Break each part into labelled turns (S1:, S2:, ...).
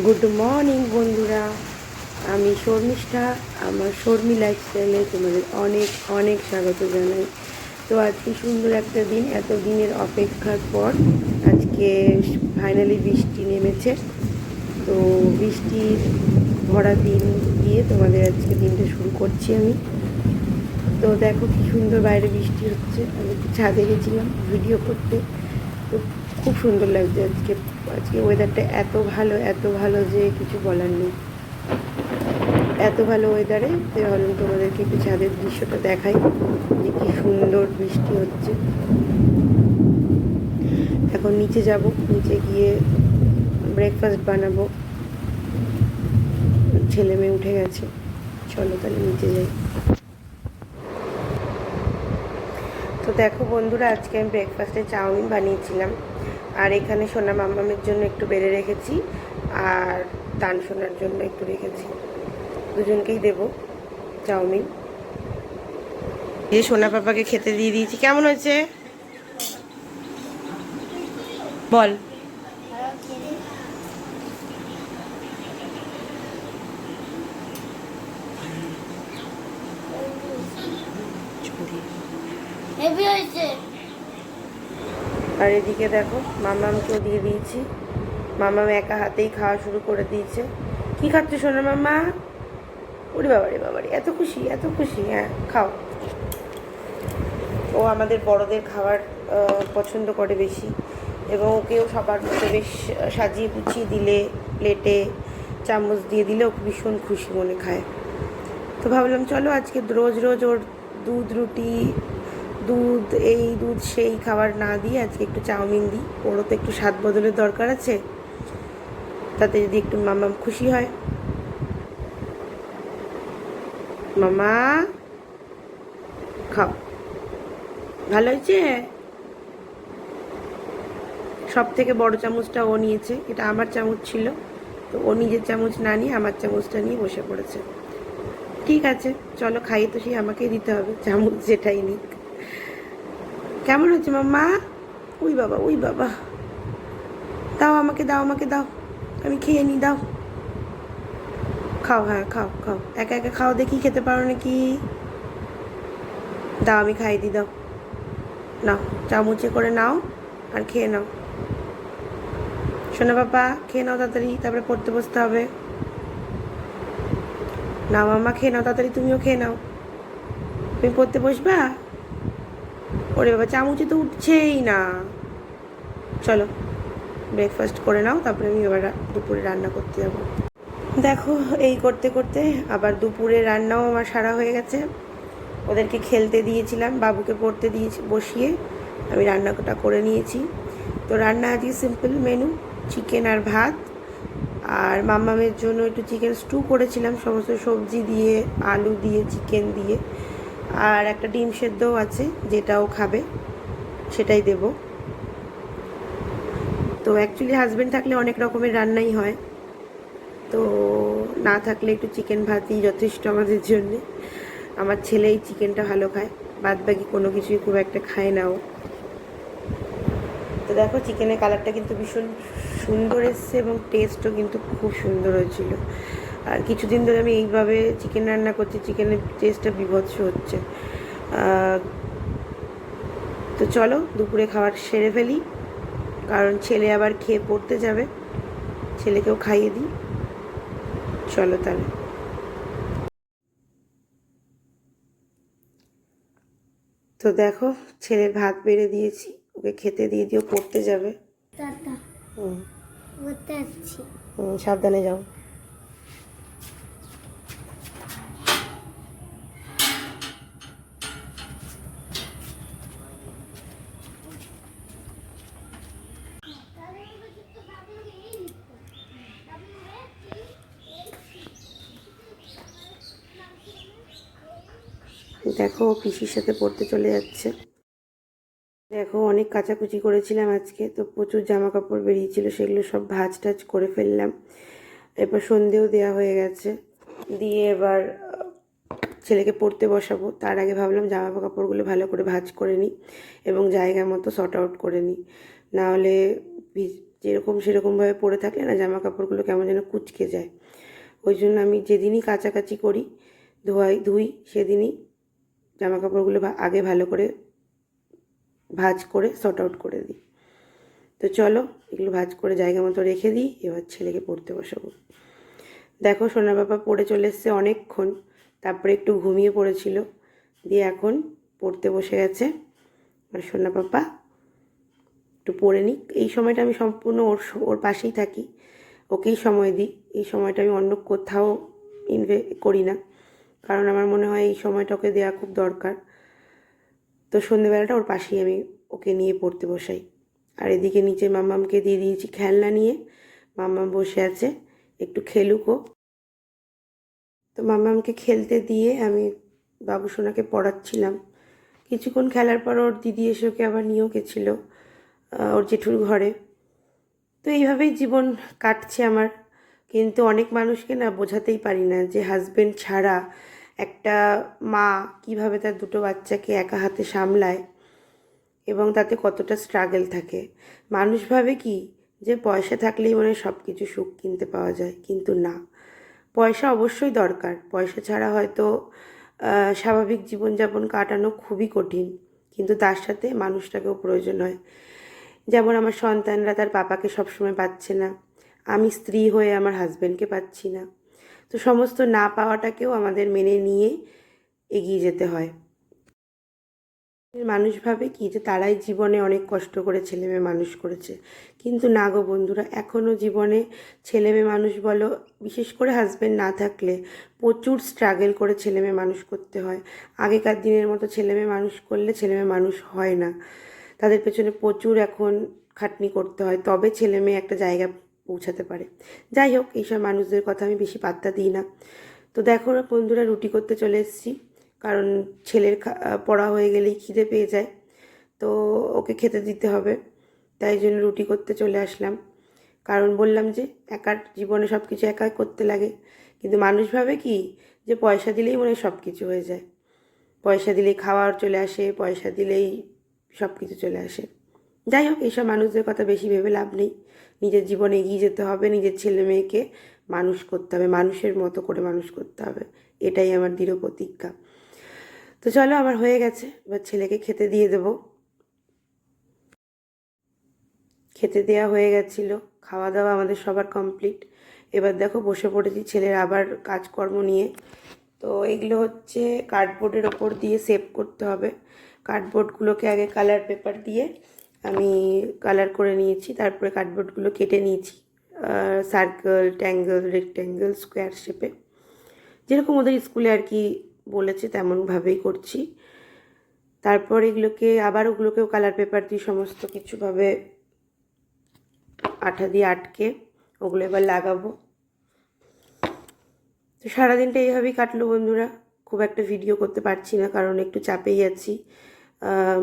S1: Good morning বন্ধুরা, আমি শর্মিষ্ঠা। আমার শর্মি লাইফস্টাইলে তোমাদের অনেক অনেক স্বাগত জানাই। তো আজকে সুন্দর একটা দিন, এত দিনের অপেক্ষার পর আজকে ফাইনালি বৃষ্টি নেমেছে। তো বৃষ্টির ভরা দিন দিয়ে তোমাদের আজকে দিনটা শুরু করছি আমি। তো দেখো কি সুন্দর বাইরে বৃষ্টি হচ্ছে। আমি একটু ছাদে গেছিলাম ভিডিও করতে। তো খুব সুন্দর লাগছে আজকে। আজকে ওয়েদারটা এত ভালো যে কিছু বলার নেই। এত ভালো ওয়েদারে ভাবলাম তোমাদেরকে একটু ছাদের দৃশ্যটা দেখাই যে কি সুন্দর বৃষ্টি হচ্ছে। এখন নিচে যাব, নিচে গিয়ে ব্রেকফাস্ট বানাবো। ছেলে মেয়ে উঠে গেছে, চলো তাহলে নিচে যাই। তো দেখো বন্ধুরা, আজকে আমি ব্রেকফাস্টে চাউমিন বানিয়েছিলাম। আর এখানে সোনা মাম্মামের জন্য একটু বেড়ে রেখেছি, আর দান সোনার জন্য একটু রেখেছি। দুজনকেই দেবো চাউমিন। যে সোনা পাপাকে খেতে দিয়ে দিয়েছি। কেমন হয়েছে বল? আর এদিকে দেখো মামামকেও দিয়ে দিয়েছি। মামাম একা হাতেই খাওয়া শুরু করে দিয়েছে। কি খাচ্ছে সোনা মাম্মা? ওরে বাবারে বাবারে, এত খুশি এত খুশি! হ্যাঁ, খাও। ও আমাদের বড়দের খাবার পছন্দ করে বেশি, এবং ওকেও সবার মতো বেশ সাজিয়ে গুছিয়ে দিলে, প্লেটে চামচ দিয়ে দিলে ও ভীষণ খুশি মনে খায়। তো ভাবলাম চলো আজকে রোজ রোজ ওর দুধ রুটি, দুধ এই দুধ সেই খাবার না দিয়ে আজকে একটু চাউমিন দিই। ওরও তো একটু স্বাদ বদলের দরকার আছে, তাতে যদি একটু মামাম খুশি হয়। মামা খাও, ভালো হয়েছে। সব থেকে বড় চামচটা ও নিয়েছে, এটা আমার চামচ ছিল। তো ও নিজের চামচ না নিয়ে আমার চামচটা নিয়ে বসে পড়েছে। ঠিক আছে, চলো খাইয়ে তো সেই আমাকেই দিতে হবে, চামচ যেটাই নিক। কেমন হচ্ছে মাম্মা? উই বাবা উই বাবা, দাও আমাকে, দাও আমাকে, দাও, আমি খেয়ে নিই, দাও। খাও, হ্যাঁ খাও খাও, একা একা খাও দেখি, খেতে পারো নাকি? দাও আমি খাইয়ে দিই, দাও। নাও, চামচে করে নাও আর খেয়ে নাও। শোনো বাবা, খেয়ে নাও তাড়াতাড়ি, তারপরে পড়তে বসতে হবে। নাও মাম্মা, খেয়ে নাও তাড়াতাড়ি, তুমিও খেয়ে নাও। তুমি পড়তে বসবা? ওরে বাবা, চামচে তো উঠছেই না। চলো ব্রেকফাস্ট করে নাও, তারপরে আমি এবার দুপুরে রান্না করতে যাবো। দেখো এই করতে করতে আবার দুপুরে রান্নাও আমার সারা হয়ে গেছে। ওদেরকে খেলতে দিয়েছিলাম, বাবুকে পড়তে দিয়েছি বসিয়ে আমি রান্নাটা করে নিয়েছি। তো রান্না আজকে সিম্পল মেনু, চিকেন আর ভাত। আর মাম্মামের জন্য একটু চিকেন স্টু করেছিলাম, সমস্ত সবজি দিয়ে, আলু দিয়ে, চিকেন দিয়ে। আর একটা ডিম সেদ্ধও আছে, যেটাও খাবে সেটাই দেব। তো অ্যাকচুয়ালি হাজব্যান্ড থাকলে অনেক রকমের রান্নাই হয়, তো না থাকলে একটু চিকেন ভাতই যথেষ্ট আমাদের জন্যে। আমার ছেলে এই চিকেনটা ভালো খায়, বাদ বাকি কোনো কিছুই খুব একটা খায় না ও। তো দেখো চিকেনের কালারটা কিন্তু ভীষণ সুন্দর এসছে, এবং টেস্টও কিন্তু খুব সুন্দর হয়েছিল। আর কিছুদিন ধরে আমি এইভাবে চিকেন রান্না করছি, চিকেনের টেস্টটা বীভৎস হচ্ছে। তো চলো দুপুরে খাবার সেরে ফেলি, কারণ ছেলে আবার খেয়ে পড়তে যাবে, ছেলেকেও খাইয়ে দিই। চলো তাহলে। তো দেখো ছেলের ভাত বেড়ে দিয়েছি, ওকে খেতে দিয়ে দিও, পড়তে যাবে। হুম সাবধানে যাও। দেখো পিসির সাথে পড়তে চলে যাচ্ছে। দেখো অনেক কাচাকুচি করেছিলাম আজকে, তো প্রচুর জামা কাপড় বেরিয়েছিল, সেগুলো সব ভাঁজ টাজ করে ফেললাম। এরপর সন্ধেও দেওয়া হয়ে গেছে, দিয়ে এবার ছেলেকে পড়তে বসাবো। তার আগে ভাবলাম জামা কাপড়গুলো ভালো করে ভাঁজ করে নিই এবং জায়গা মতো শর্ট আউট করে নিই, নাহলে যেরকম সেরকমভাবে পরে থাকলে না জামা কাপড়গুলো কেমন যেন কুঁচকে যায়। ওই জন্য আমি যেদিনই কাচাকাচি করি ধুই সেদিনই জামা কাপড়গুলো আগে ভালো করে ভাঁজ করে সর্ট আউট করে দিই। তো চলো এগুলো ভাঁজ করে জায়গা মতো রেখে দিই, এবার ছেলেকে পড়তে বসাবো। দেখো সোনা বাবা পড়ে চলে এসছে অনেকক্ষণ, তারপরে একটু ঘুমিয়ে পড়েছিল, দিয়ে এখন পড়তে বসে গেছে। আর সোনা পাপা একটু পড়ে নিক। এই সময়টা আমি সম্পূর্ণ ওর পাশেই থাকি, ওকেই সময় দিই। এই সময়টা আমি অন্য কোথাও করি না, কারণ আমার মনে হয় এই সময়টা ওকে দেওয়া খুব দরকার। তো সন্ধ্যেবেলাটা ওর পাশেই আমি ওকে নিয়ে পড়তে বসাই। আর এদিকে নিচে মাম্মামকে দিয়ে দিয়েছি খেলনা নিয়ে, মাম্মাম বসে আছে একটু খেলুকও। তো মাম্মামকে খেলতে দিয়ে আমি বাবু সোনাকে পড়াচ্ছিলাম। কিছুক্ষণ খেলার পর ওর দিদি এসে ওকে আবার নিয়েও গেছিলো ওর জেঠুর ঘরে। তো এইভাবেই জীবন কাটছে আমার। কিন্তু অনেক মানুষকে না বোঝাতেই পারি না যে হাজব্যান্ড ছাড়া একটা মা কিভাবে তার দুটো বাচ্চাকে একা হাতে সামলায় এবং তাতে কতটা স্ট্রাগল থাকে। মানুষ ভাবে কি যে পয়সা থাকলেই মনে হয় সব কিছু সুখ কিনতে পাওয়া যায়, কিন্তু না, পয়সা অবশ্যই দরকার। পয়সা ছাড়া হয়তো স্বাভাবিক জীবনযাপন কাটানো খুবই কঠিন, কিন্তু তার সাথে মানুষটাকেও প্রয়োজন হয়। যেমন আমার সন্তানরা তার পাপাকে সবসময় পাচ্ছে না, আমি স্ত্রী হয়ে আমার হাজব্যান্ডকে পাচ্ছি না। তো সমস্ত না পাওয়াটাকেও আমাদের মেনে নিয়ে এগিয়ে যেতে হয়। মানুষ ভাবে কি যে তারাই জীবনে অনেক কষ্ট করে ছেলেমেয়ে মানুষ করেছে, কিন্তু না গো বন্ধুরা, এখনও জীবনে ছেলেমেয়ে মানুষ বলো, বিশেষ করে হাজব্যান্ড না থাকলে প্রচুর স্ট্রাগল করে ছেলেমেয়ে মানুষ করতে হয়। আগেকার দিনের মতো ছেলেমেয়ে মানুষ করলে ছেলেমেয়ে মানুষ হয় না, তাদের পেছনে প্রচুর এখন খাটনি করতে হয়, তবে ছেলেমেয়ে একটা জায়গা পৌঁছাতে পারে। যাই হোক, এইসব মানুষদের কথা আমি বেশি পাত্তা দিই না। তো দেখো বন্ধুরা, রুটি করতে চলে এসেছি, কারণ ছেলের পড়া হয়ে গেলেই খিদে পেয়ে যায়, তো ওকে খেতে দিতে হবে, তাই জন্য রুটি করতে চলে আসলাম। কারণ বললাম যে একার জীবনে সব কিছু একাই করতে লাগে, কিন্তু মানুষ ভাবে কি যে পয়সা দিলেই মনে হয় সব কিছু হয়ে যায়, পয়সা দিলেই খাওয়ার চলে আসে, পয়সা দিলেই সব কিছু চলে আসে। যাই হোক, এইসব মানুষদের কথা বেশি ভেবে লাভ নেই। নিজের জীবনে এগিয়ে যেতে হবে, নিজের ছেলে মেয়েকে মানুষ করতে হবে, মানুষের মতো করে মানুষ করতে হবে, এটাই আমার দৃঢ় প্রতিজ্ঞা। তো চলো, আমার হয়ে গেছে, এবার ছেলেকে খেতে দিয়ে দেবো। খেতে দেওয়া হয়ে গেছিলো, খাওয়া দাওয়া আমাদের সবার কমপ্লিট। এবার দেখো বসে পড়েছি ছেলের আবার কাজকর্ম নিয়ে। তো এগুলো হচ্ছে কার্ডবোর্ডের ওপর দিয়ে সেভ করতে হবে। কার্ডবোর্ডগুলোকে আগে কালার পেপার দিয়ে আমি কালার করে নিয়েছি, তারপরে কার্ডবোর্ডগুলো কেটে নিয়েছি সার্কেল, ট্যাঙ্গেল, রেক্ট্যাঙ্গেল, স্কোয়ার শেপে, যেরকম ওদের স্কুলে আর কি বলেছে তেমনভাবেই করছি। তারপর এগুলোকে আবার ওগুলোকেও কালার পেপার দিয়ে সমস্ত কিছুভাবে আঠা দিয়ে আটকে ওগুলো এবার লাগাবো। তো সারাদিনটা এইভাবেই কাটলো বন্ধুরা। খুব একটা ভিডিও করতে পারছি না, কারণ একটু চাপেই আছি।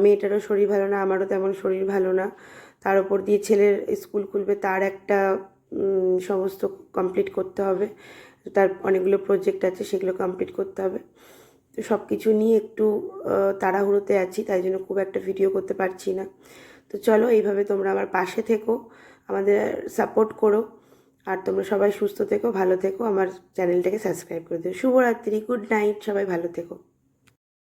S1: মেয়েটারও শরীর ভালো না, আমারও তেমন শরীর ভালো না, তার উপর দিয়ে ছেলের স্কুল খুলবে, তার একটা সমস্ত কমপ্লিট করতে হবে, তার অনেকগুলো প্রজেক্ট আছে, সেগুলো কমপ্লিট করতে হবে। তো সব কিছু নিয়ে একটু তাড়াহুড়োতে আছি, তাই জন্য খুব একটা ভিডিও করতে পারছি না। তো চলো, এইভাবে তোমরা আমার পাশে থেকো, আমাদের সাপোর্ট করো, আর তোমরা সবাই সুস্থ থেকো, ভালো থেকো, আমার চ্যানেলটাকে সাবস্ক্রাইব করে দিও। শুভরাত্রি, গুড নাইট, সবাই ভালো থেকো।